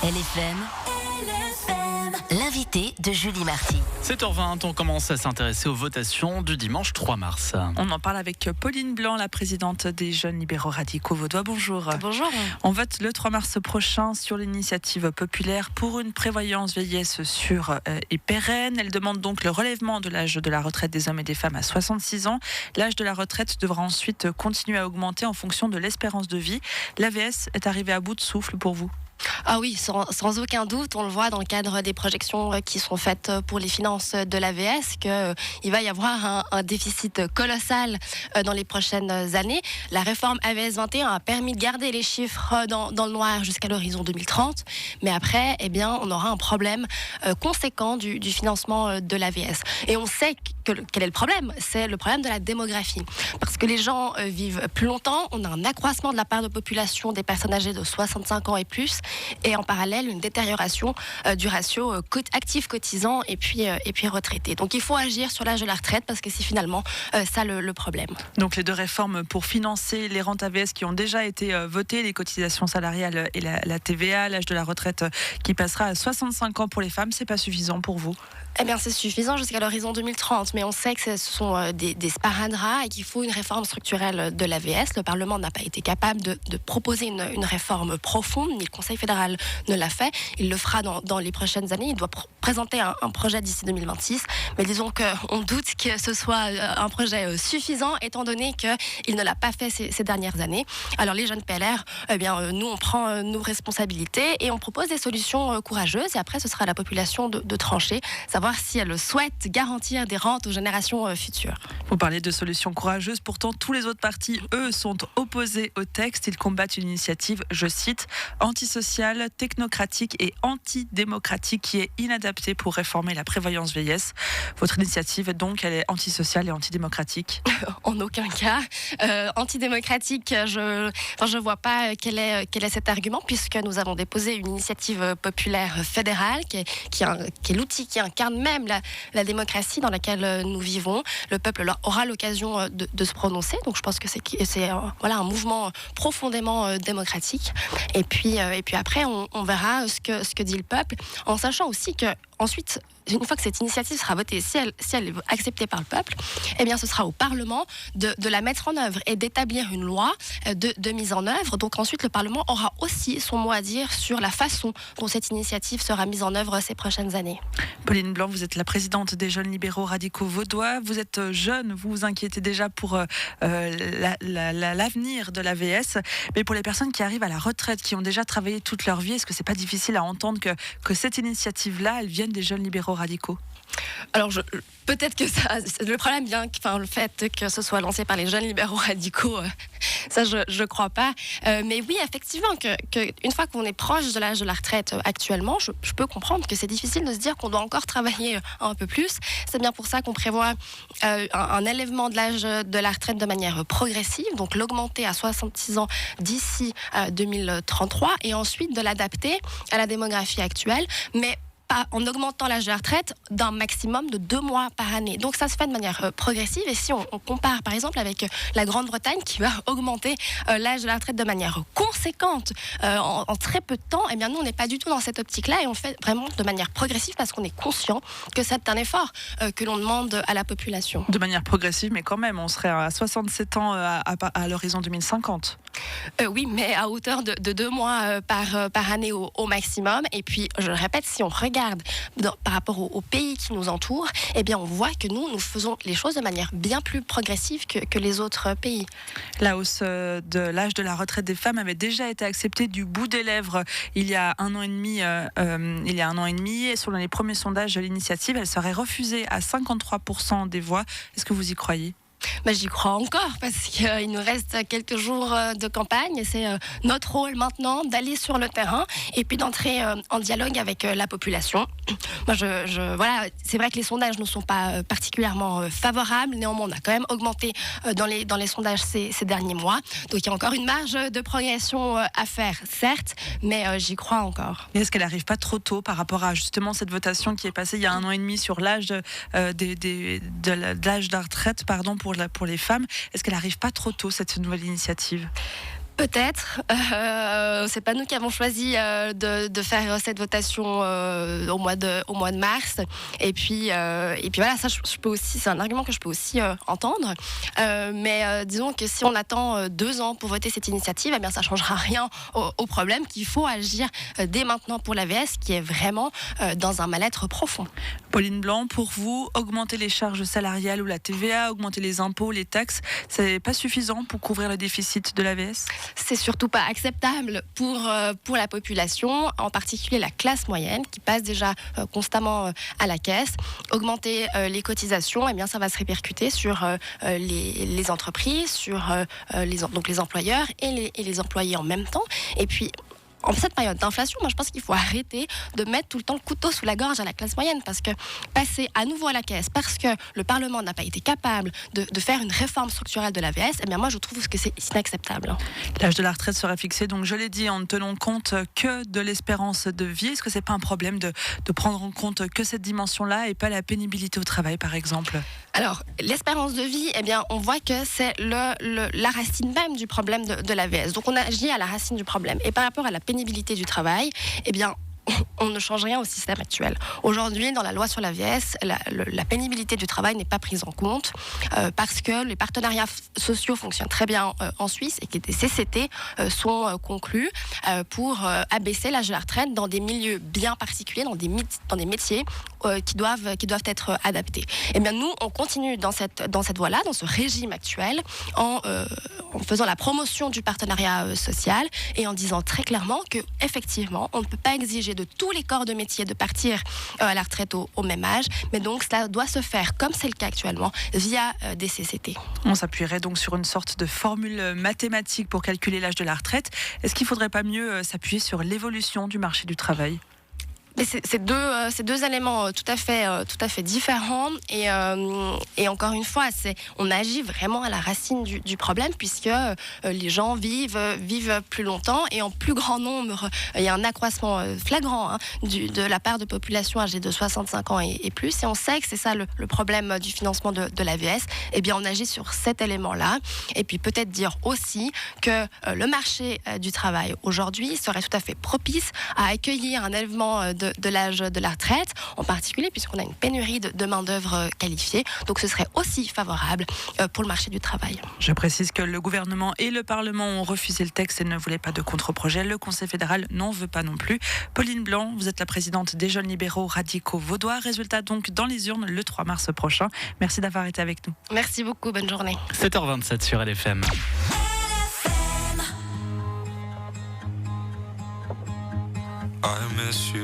LFM, l'invité de Julie Marty. 7h20, on commence à s'intéresser aux votations du dimanche 3 mars. On en parle avec Pauline Blanc, la présidente des Jeunes Libéraux Radicaux Vaudois. Bonjour. Bonjour. On vote le 3 mars prochain sur l'initiative populaire pour une prévoyance vieillesse sûre et pérenne. Elle demande donc le relèvement de l'âge de la retraite des hommes et des femmes à 66 ans. L'âge de la retraite devra ensuite continuer à augmenter en fonction de l'espérance de vie. L'AVS est arrivée à bout de souffle pour vous? Ah oui, sans aucun doute, on le voit dans le cadre des projections qui sont faites pour les finances de l'AVS, qu'il va y avoir un déficit colossal dans les prochaines années. La réforme AVS 21 a permis de garder les chiffres dans le noir jusqu'à l'horizon 2030, mais après, on aura un problème conséquent du financement de l'AVS. Et on sait quel est le problème? C'est le problème de la démographie. Parce que les gens vivent plus longtemps, on a un accroissement de la part de population des personnes âgées de 65 ans et plus, et en parallèle une détérioration du ratio actifs cotisants et puis retraités. Donc il faut agir sur l'âge de la retraite parce que c'est finalement ça le problème. Donc les deux réformes pour financer les rentes AVS qui ont déjà été votées, les cotisations salariales et la TVA, l'âge de la retraite qui passera à 65 ans pour les femmes, c'est pas suffisant pour vous? C'est suffisant jusqu'à l'horizon 2030, mais on sait que ce sont des sparadraps et qu'il faut une réforme structurelle de l'AVS. Le Parlement n'a pas été capable de proposer une réforme profonde, ni le Conseil fédéral ne l'a fait. Il le fera dans les prochaines années. Il doit présenter un projet d'ici 2026, mais disons qu'on doute que ce soit un projet suffisant, étant donné qu'il ne l'a pas fait ces dernières années. Alors les jeunes PLR, nous on prend nos responsabilités et on propose des solutions courageuses, et après ce sera à la population de trancher, savoir si elle souhaite garantir des rentes aux générations futures. Vous parlez de solutions courageuses, pourtant tous les autres partis, eux, sont opposés au texte. Ils combattent une initiative, je cite, antisociale, technocratique et antidémocratique qui est inadaptée pour réformer la prévoyance vieillesse. Votre initiative, donc, elle est antisociale et antidémocratique? En aucun cas. Antidémocratique, je vois pas quel est cet argument, puisque nous avons déposé une initiative populaire fédérale qui est l'outil qui incarne même la démocratie dans laquelle nous vivons. Le peuple aura l'occasion de se prononcer, donc je pense que c'est un mouvement profondément démocratique. Et puis après, on verra ce que dit le peuple, en sachant aussi que ensuite, une fois que cette initiative sera votée, si elle est acceptée par le peuple, ce sera au Parlement de la mettre en œuvre et d'établir une loi de mise en œuvre. Donc ensuite, le Parlement aura aussi son mot à dire sur la façon dont cette initiative sera mise en œuvre ces prochaines années. Pauline Blanc, vous êtes la présidente des Jeunes Libéraux Radicaux Vaudois. Vous êtes jeune, vous vous inquiétez déjà pour l'avenir de l'AVS. Mais pour les personnes qui arrivent à la retraite, qui ont déjà travaillé toute leur vie, est-ce que c'est pas difficile à entendre que cette initiative-là, elle vienne des Jeunes Libéraux Radicaux? Alors, peut-être que le problème vient, le fait que ce soit lancé par les Jeunes Libéraux Radicaux, ça je crois pas. Mais oui, effectivement, une fois qu'on est proche de l'âge de la retraite actuellement, je peux comprendre que c'est difficile de se dire qu'on doit encore travailler un peu plus. C'est bien pour ça qu'on prévoit un élèvement de l'âge de la retraite de manière progressive, donc l'augmenter à 66 ans d'ici 2033, et ensuite de l'adapter à la démographie actuelle, mais en augmentant l'âge de la retraite d'un maximum de 2 mois par année. Donc ça se fait de manière progressive, et si on compare par exemple avec la Grande-Bretagne qui va augmenter l'âge de la retraite de manière conséquente en très peu de temps, nous on n'est pas du tout dans cette optique-là, et on fait vraiment de manière progressive parce qu'on est conscient que c'est un effort que l'on demande à la population. De manière progressive, mais quand même, on serait à 67 ans à l'horizon 2050. Oui, mais à hauteur de 2 mois par année au maximum. Et puis, je le répète, si on regarde par rapport aux pays qui nous entourent, on voit que nous faisons les choses de manière bien plus progressive que les autres pays. La hausse de l'âge de la retraite des femmes avait déjà été acceptée du bout des lèvres il y a un an et demi. Et selon les premiers sondages, l'initiative, elle serait refusée à 53% des voix. Est-ce que vous y croyez? J'y crois encore, parce qu'il nous reste quelques jours de campagne, et c'est notre rôle maintenant d'aller sur le terrain et puis d'entrer en dialogue avec la population. C'est vrai que les sondages ne sont pas particulièrement favorables, néanmoins on a quand même augmenté dans les sondages ces derniers mois, donc il y a encore une marge de progression à faire, certes, mais j'y crois encore. Et est-ce qu'elle n'arrive pas trop tôt par rapport à justement cette votation qui est passée il y a un an et demi sur l'âge de l'âge de la retraite pour les femmes? Est-ce qu'elle n'arrive pas trop tôt, cette nouvelle initiative? Peut-être. C'est pas nous qui avons choisi de faire cette votation au mois de mars. Et puis voilà, ça, je peux aussi, c'est un argument que je peux aussi entendre. Mais disons que si on attend 2 ans pour voter cette initiative, eh bien, ça changera rien au problème, qu'il faut agir dès maintenant pour l'AVS, qui est vraiment dans un mal-être profond. Pauline Blanc, pour vous, augmenter les charges salariales ou la TVA, augmenter les impôts, les taxes, c'est pas suffisant pour couvrir le déficit de l'AVS ? C'est surtout pas acceptable pour la population, en particulier la classe moyenne qui passe déjà constamment à la caisse. Augmenter les cotisations, eh bien, ça va se répercuter sur les entreprises, sur donc les employeurs et les employés en même temps. Et puis, en cette période d'inflation, moi je pense qu'il faut arrêter de mettre tout le temps le couteau sous la gorge à la classe moyenne, parce que passer à nouveau à la caisse parce que le Parlement n'a pas été capable de faire une réforme structurelle de l'AVS, eh bien moi je trouve que c'est inacceptable. L'âge de la retraite sera fixé, donc je l'ai dit, en ne tenant compte que de l'espérance de vie. Est-ce que c'est pas un problème de prendre en compte que cette dimension-là et pas la pénibilité au travail, par exemple ? Alors, l'espérance de vie, eh bien, on voit que c'est la racine même du problème de l'AVS. Donc, on agit à la racine du problème. Et par rapport à la pénibilité du travail, eh bien, on ne change rien au système actuel. Aujourd'hui, dans la loi sur l'AVS, la pénibilité du travail n'est pas prise en compte parce que les partenariats sociaux fonctionnent très bien en Suisse et que des CCT sont conclus pour abaisser l'âge de la retraite dans des milieux bien particuliers, dans des métiers qui doivent être adaptés. Et bien nous, on continue dans cette voie-là, dans ce régime actuel, en faisant la promotion du partenariat social et en disant très clairement que effectivement, on ne peut pas exiger de tous les corps de métier de partir à la retraite au même âge, mais donc cela doit se faire, comme c'est le cas actuellement, via des CCT. On s'appuierait donc sur une sorte de formule mathématique pour calculer l'âge de la retraite. Est-ce qu'il ne faudrait pas mieux s'appuyer sur l'évolution du marché du travail ? Mais c'est deux éléments tout à fait différents et encore une fois, on agit vraiment à la racine du problème, puisque les gens vivent plus longtemps et en plus grand nombre. Il y a un accroissement flagrant de la part de population âgée de 65 ans et plus, et on sait que c'est ça le problème du financement de l'AVS. Eh bien, on agit sur cet élément-là, et puis peut-être dire aussi que le marché du travail aujourd'hui serait tout à fait propice à accueillir un élèvement de l'âge de la retraite, en particulier puisqu'on a une pénurie de main-d'œuvre qualifiée. Donc ce serait aussi favorable pour le marché du travail. Je précise que le gouvernement et le Parlement ont refusé le texte et ne voulaient pas de contre-projet. Le Conseil fédéral n'en veut pas non plus. Pauline Blanc, vous êtes la présidente des jeunes libéraux radicaux vaudois. Résultat donc dans les urnes le 3 mars prochain. Merci d'avoir été avec nous. Merci beaucoup, bonne journée. 7h27 sur LFM. I miss you.